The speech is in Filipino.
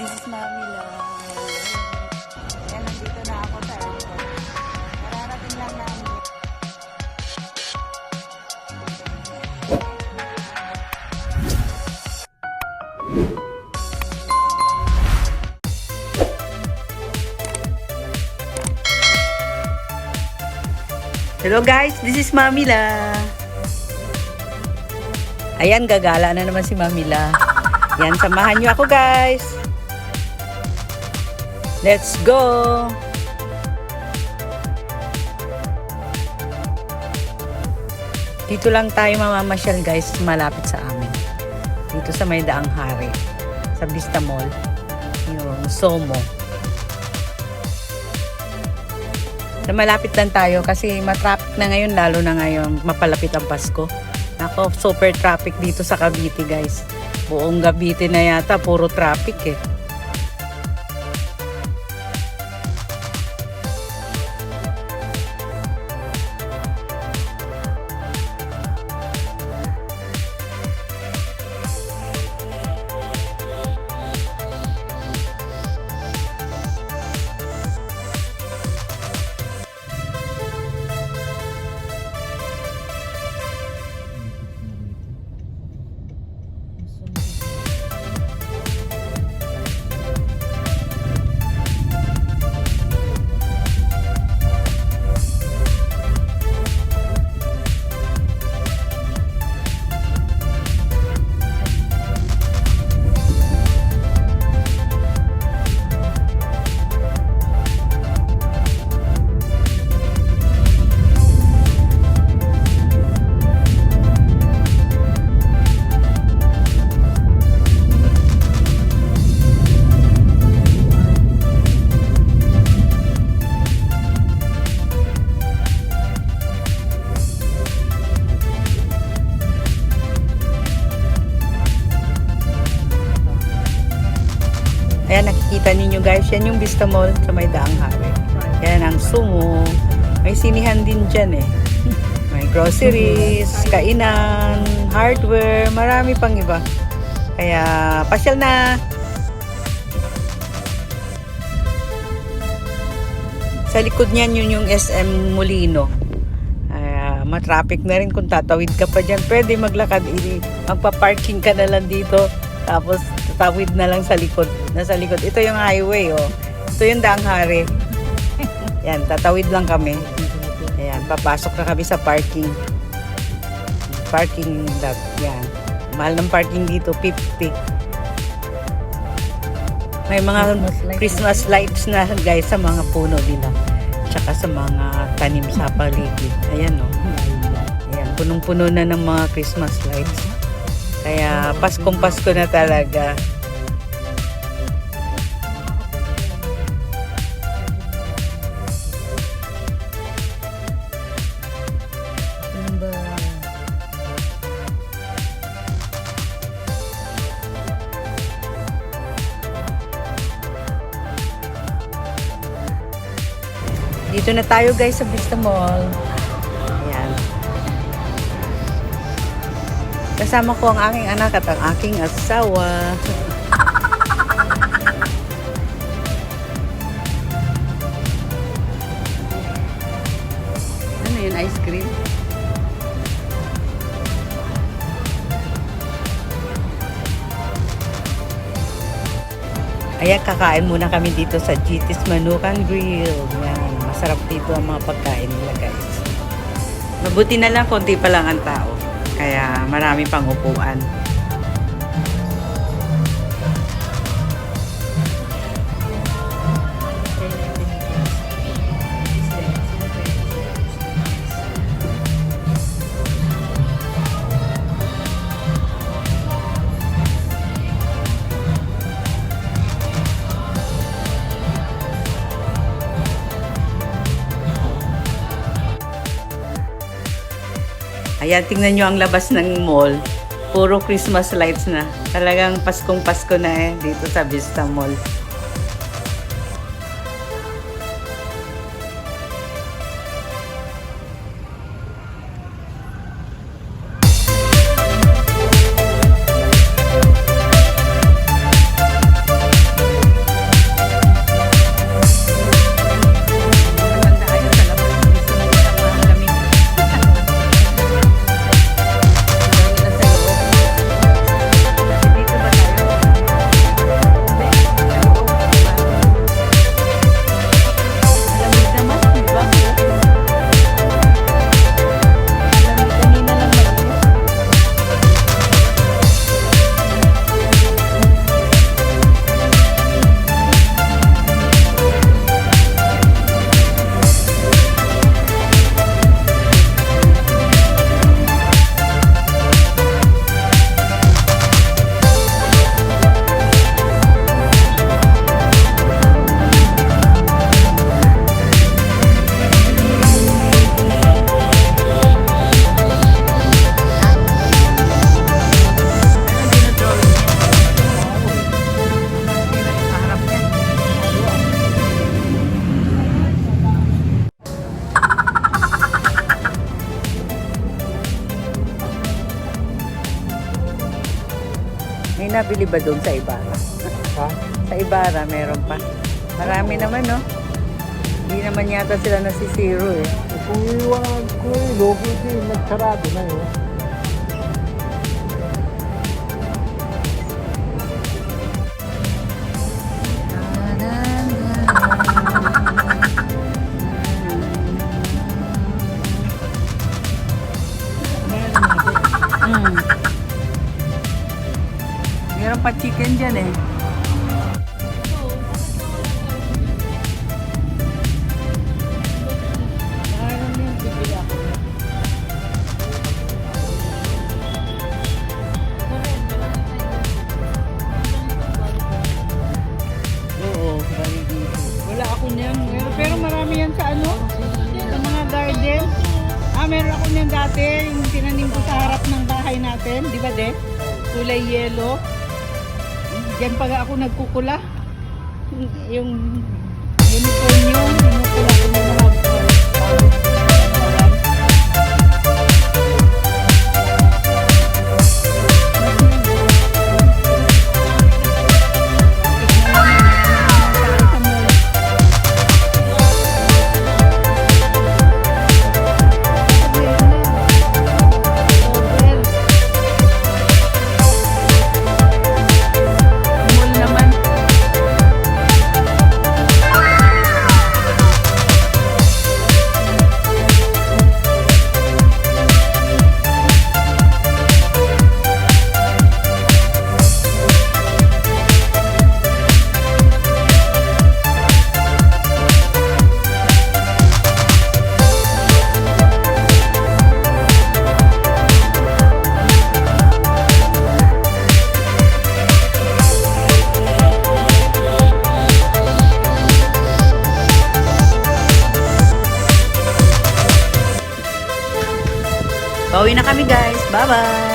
This is Mami Love. Yan, nandito na ako sa airport. Mararating lang namin. Hello guys, this is Mami La. Ayan, gagala na naman si Mami La. Yan, samahan nyo ako guys. Let's go! Dito lang tayo mamamasyal guys, malapit sa amin. Dito sa May Daang Hari. Sa Vista Mall. Yung Somo. Malapit lang tayo kasi matraffic na ngayon, lalo na ngayon mapalapit ang Pasko. Ako, super traffic dito sa Cavite guys. Buong Cavite na yata, puro traffic eh. Ayan, nakikita ninyo guys, yan yung Vista Mall sa May Daang Hari. Yan ang Sumo. May sinihan din dyan eh. May groceries, kainan, hardware, marami pang iba. Kaya, pasyal na! Sa likod niyan yun yung SM Molino. Matraffic na rin kung tatawid ka pa dyan. Pwede maglakad, magpa-parking ka na lang dito. Tapos, tatawid na lang sa likod. Nasa likod. Ito yung highway, oh. Ito yung Daang Hari. Yan, tatawid lang kami. Ayan, papasok na kami sa parking. Parking lot. Yan. Mahal ng parking dito, 50. May mga Christmas lights na guys sa mga puno nila. Tsaka sa mga tanim sa paligid. Ayan, oh. Ayan, punong-puno na ng mga Christmas lights. Kaya Paskong Pasko na talaga. Dito na tayo guys sa Vista Mall. Ayan. Kasama ko ang aking anak at ang aking asawa. Ano yun? Ice cream? Ayan, kakain muna kami dito sa GT's Manukan Grill. Yan, masarap dito ang mga pagkain nila guys. Mabuti na lang, konti pa lang ang tao. Kaya marami pang upuan. Ayan, tingnan nyo ang labas ng mall. Puro Christmas lights na. Talagang Paskong Pasko na eh dito sa Vista Mall. nabili ba doon sa Ibarra? Ha? Sa Ibarra, meron pa. Marami naman, no? Hindi naman yata sila nasisiro eh. Kung iwan ko eh, logo din, nagsarado na eh. Mm. Meron pa chicken dyan eh. Oo, barigi. Wala ako niyan. Pero marami yan sa ano? Sa mga garden. Meron ako niyan dati. Yung tinanim ko sa harap ng bahay natin. Di ba, de? Kulay yellow. Diyan pag ako nagkukula. Yung unicorn yun. Kinukula ko ng mga Pauwi na kami guys. Bye-bye!